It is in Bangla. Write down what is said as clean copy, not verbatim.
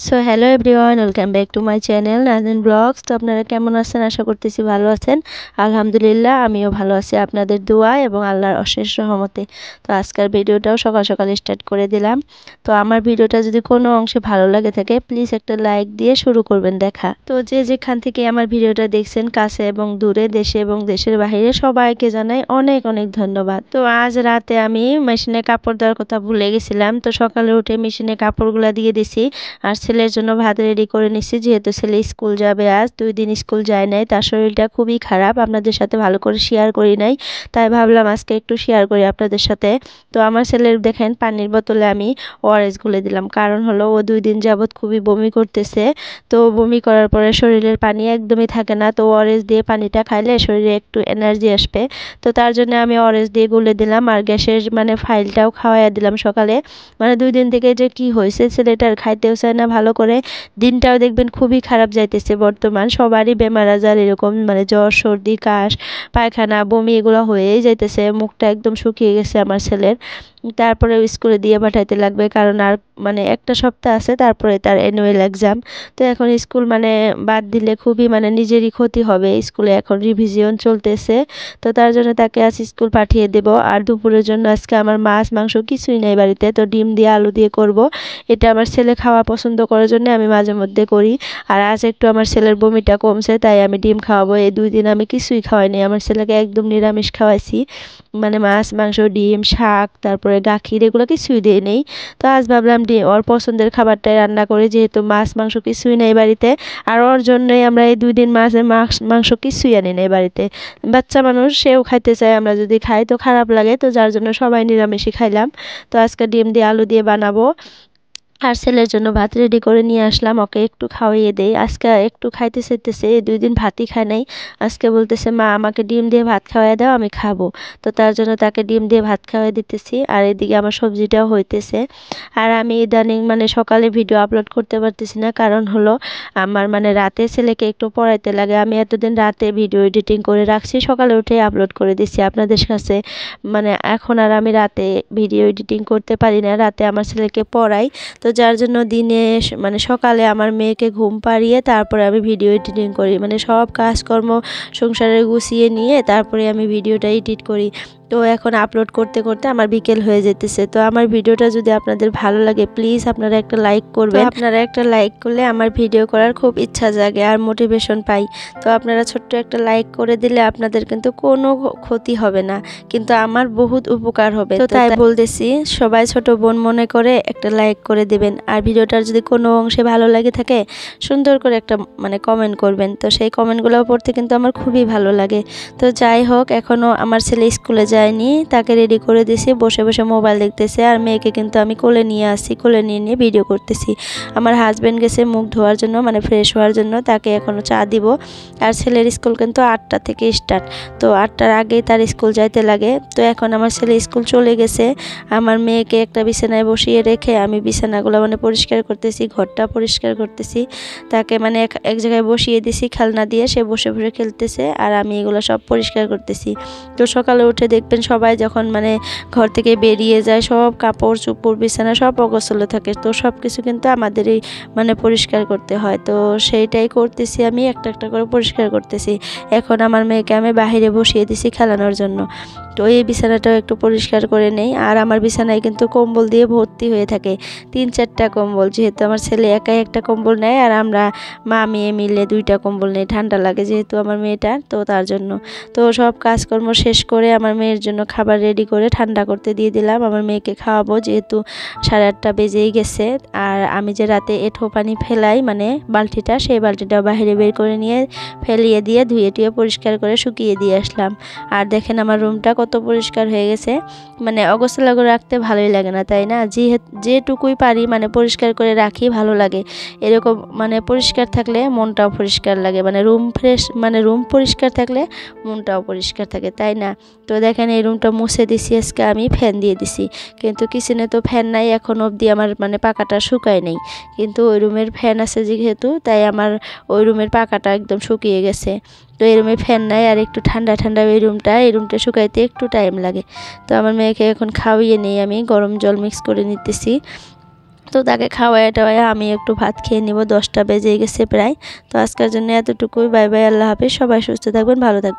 So hello everyone, welcome back to my channel Nazneen vlogs. তো আপনারা কেমন আছেন? আশা করতেছি ভালো আছেন। আলহামদুলিল্লাহ আমিও ভালো আছি আপনাদের দোয়া এবং আল্লাহর অশেষ রহমতে। তো আজকের ভিডিওটাও সকাল সকাল স্টার্ট করে দিলাম। তো আমার ভিডিওটা যদি কোনো অংশে ভালো লাগে থাকে প্লিজ একটা লাইক দিয়ে শুরু করবেন দেখা। তো যে যেখান থেকে আমার ভিডিওটা দেখছেন, কাছে এবং দূরে, দেশে এবং দেশের বাইরে, সবাইকে জানাই অনেক অনেক ধন্যবাদ। তো আজ রাতে আমি মেশিনে কাপড় দেওয়ার কথা ভুলে গেছিলাম। তো সকালে উঠে মেশিনে কাপড়গুলো দিয়ে দিছি আর ছেলের জন্য ভাত রেডি করে নিচ্ছি, যেহেতু ছেলে স্কুল যাবে। আজ 2 দিন স্কুল যায় নাই, তার শরীরটা খুবই খারাপ, আপনাদের সাথে ভালো করে শেয়ার করি নাই, তাই ভাবলাম আজকে একটু শেয়ার করি আপনাদের সাথে। তো আমার ছেলের দেখেন পানির বোতলে আমি ওআরএস গুলে দিলাম, কারণ হলো ও 2 দিন যাবৎ খুবই বমি করতেছে। তো বমি করার পরে শরীরের পানি একদমই থাকে না, তো ওআরএস দিয়ে পানিটা খাইলে শরীরে একটু এনার্জি আসবে। তো তার জন্য আমি ওআরএস দিয়ে গুলে দিলাম আর গ্যাসের ফাইলটাও খাওয়াইয়া দিলাম সকালে। 2 দিন থেকে যে কি হয়েছে, ছেলেটার খাইতেও চায় না ভালো করে, দিনটাও দেখবেন খুবই খারাপ যাইতেছে। বর্তমান সবারই বেমার আজার এরকম, জ্বর সর্দি কাশ পায়খানা বমি এগুলো হয়েই যাইতেছে, মুখটা একদম শুকিয়ে গেছে আমার ছেলের। তারপরে স্কুলে দিয়ে পাঠাইতে লাগবে, কারণ আর একটা সপ্তাহ আছে, তারপরে তার অ্যানুয়াল এক্সাম। তো এখন স্কুল বাদ দিলে খুবই নিজেরই ক্ষতি হবে। স্কুলে এখন রিভিশন চলতেছে, তো তার জন্য তাকে আজ স্কুল পাঠিয়ে দেব। আর দুপুরের জন্য আজকে আমার মাছ মাংস কিছুই নেই বাড়িতে, তো ডিম দিয়ে আলু দিয়ে করব। এটা আমার ছেলে খাওয়া পছন্দ করার জন্য আমি মাঝে মধ্যে করি। আর আজ একটু আমার ছেলের বমিটা কমছে, তাই আমি ডিম খাওয়াবো। এই 2 দিন আমি কিছুই খাওয়াইনি, আমার ছেলেকে একদম নিরামিষ খাওয়াইছি, মাছ মাংস ডিম শাক তারপরে গাখির এগুলো কিছুই দিই নেই। তো আজ ভাবলাম ডিম ওর পছন্দের খাবারটাই রান্না করি, যেহেতু মাছ মাংস কিছুই নেই বাড়িতে। আর ওর জন্যই আমরা এই 2 দিন মাংস কিছুই আনি নেই বাড়িতে। বাচ্চা মানুষ, সেও খাইতে চায়, আমরা যদি খাই তো খারাপ লাগে, তো যার জন্য সবাই নিরামিষই খাইলাম। তো আজকে ডিম দিয়ে আলু দিয়ে বানাবো। আর ছেলের জন্য ভাত রেডি করে নিয়ে আসলাম, ওকে একটু খাওয়াইয়ে দেই। আজকে একটু খাইতে চাইতেছে, এই 2 দিন ভাতই খায় নাই। আজকে বলতেছে মা আমাকে ডিম দিয়ে ভাত খাওয়াই দাও, আমি খাবো। তো তার জন্য তাকে ডিম দিয়ে ভাত খাওয়াই দিতেছি, আর এদিকে আমার সবজিটাও হইতেছে। আর আমি ইদানিং সকালে ভিডিও আপলোড করতে পারতেছি না, কারণ হলো আমার রাতে ছেলেকে একটু পড়াইতে লাগে। আমি এতদিন রাতে ভিডিও এডিটিং করে রাখছি, সকালে উঠে আপলোড করে দিছি আপনাদের কাছে। এখন আর আমি রাতে ভিডিও এডিটিং করতে পারি না, রাতে আমার ছেলেকে পড়াই। তো যার জন্য দিনে সকালে আমার মেয়েকে ঘুম পাড়িয়ে তারপরে আমি ভিডিও এডিটিং করি, সব কাজকর্ম সংসারে গুছিয়ে নিয়ে তারপরে আমি ভিডিওটা এডিট করি। তো এখন আপলোড করতে করতে আমার বিকেল হয়ে যেতেছে। তো আমার ভিডিওটা যদি আপনাদের ভালো লাগে প্লিজ আপনারা একটা লাইক করবেন। আপনারা একটা লাইক করলে আমার ভিডিও করার খুব ইচ্ছা জাগে আর মোটিভেশন পাই। তো আপনারা ছোট্ট একটা লাইক করে দিলে আপনাদের কিন্তু কোনো ক্ষতি হবে না, কিন্তু আমার বহুত উপকার হবে। তো তাই বলতেছি, সবাই ছোট বোন মনে করে একটা লাইক করে দেবেন। আর ভিডিওটার যদি কোনো অংশে ভালো লাগে থাকে সুন্দর করে একটা কমেন্ট করবেন। তো সেই কমেন্টগুলো পড়তে কিন্তু আমার খুবই ভালো লাগে। তো যাই হোক, এখনও আমার ছেলে স্কুলে যায়নি, তাকে রেডি করে দিয়েছি, বসে বসে মোবাইল দেখতেছে। আর মেয়েকে কিন্তু আমি কোলে নিয়ে আসি, কোলে নিয়ে নিয়ে ভিডিও করতেছি। আমার হাজব্যান্ড গেছে মুখ ধোয়ার জন্য, ফ্রেশ হওয়ার জন্য, তাকে এখনও চা দিব। আর ছেলের স্কুল কিন্তু 8টা থেকে স্টার্ট, তো 8টার আগেই তার স্কুল যাইতে লাগে। তো এখন আমার ছেলে স্কুল চলে গেছে, আমার মেয়েকে একটা বিছানায় বসিয়ে রেখে আমি বিছানাগুলো পরিষ্কার করতেছি, ঘরটা পরিষ্কার করতেছি। তাকে এক জায়গায় বসিয়ে দিছি খেলনা দিয়ে, সে বসে বসে খেলতেছে আর আমি এগুলো সব পরিষ্কার করতেছি। তো সকালে উঠে দেখবেন সবাই যখন ঘর থেকে বেরিয়ে যায়, সব কাপড় চোপড় বিছানা সব অগোছালো থাকে, তো সব কিছু কিন্তু আমাদেরই পরিষ্কার করতে হয়। তো সেইটাই করতেছি, আমি একটা একটা করে পরিষ্কার করতেছি। এখন আমার মেয়েকে আমি বাইরে বসিয়ে দিছি খেলানোর জন্য। তো এই বিছানাটাও একটু পরিষ্কার করে নেই। আর আমার বিছানায় কিন্তু কম্বল দিয়ে ভর্তি হয়ে থাকে, 3-4টা কম্বল, যেহেতু আমার ছেলে একাই একটা কম্বল নেয় আর আমরা মা মেয়ে মিলে 2টা কম্বল নেই, ঠান্ডা লাগে যেহেতু আমার মেয়েটার, তো তার জন্য। তো সব কাজকর্ম শেষ করে আমার মেয়ের জন্য খাবার রেডি করে ঠান্ডা করতে দিয়ে দিলাম। আমার মেয়েকে খাওয়াবো, যেহেতু 8:30 বেজেই গেছে। আর আমি যে রাতে এঁঠো পানি ফেলাই বালতিটা, সেই বালতিটা বাইরে বের করে নিয়ে ফেলিয়ে দিয়ে ধুয়ে টুয়ে পরিষ্কার করে শুকিয়ে দিয়ে আসলাম। আর দেখেন আমার রুমটা কত পরিষ্কার হয়ে গেছে। অগোছালো করে রাখতে ভালোই লাগে না, তাই না? যেটুকুই পারি পরিষ্কার করে রাখি, ভালো লাগে এরকম। পরিষ্কার থাকলে মনটাও পরিষ্কার লাগে, রুম ফ্রেশ, রুম পরিষ্কার থাকলে মনটাও পরিষ্কার থাকে, তাই না? তো দেখেন এই রুমটা মুছে দিছি আজকে, আমি ফ্যান দিয়ে দিছি, কিন্তু কিচেনে তো ফ্যান নাই এখন অবধি, আমার পাকাটা শুকায় নেই। কিন্তু ওই রুমের ফ্যান আছে যেহেতু, তাই আমার ওই রুমের পাকাটা একদম শুকিয়ে গেছে। তো এই রুমে ফ্যান নাই আর একটু ঠান্ডা ঠান্ডা এই রুমটা শুকাইতে একটু টাইম লাগে। তো আমার মেয়েকে এখন খাওয়িয়ে নিয়ে আমি গরম জল মিক্স করে নিতেছি। তো তাকে খাওয়ায় টাওয়ায় আমি একটু ভাত খেয়ে নিব, 10টা বেজে গেছে প্রায়। তো আজকের জন্য এতটুকুই। বাই বাই, আল্লাহ হাফেজ। সবাই সুস্থ থাকবেন, ভালো থাকবেন।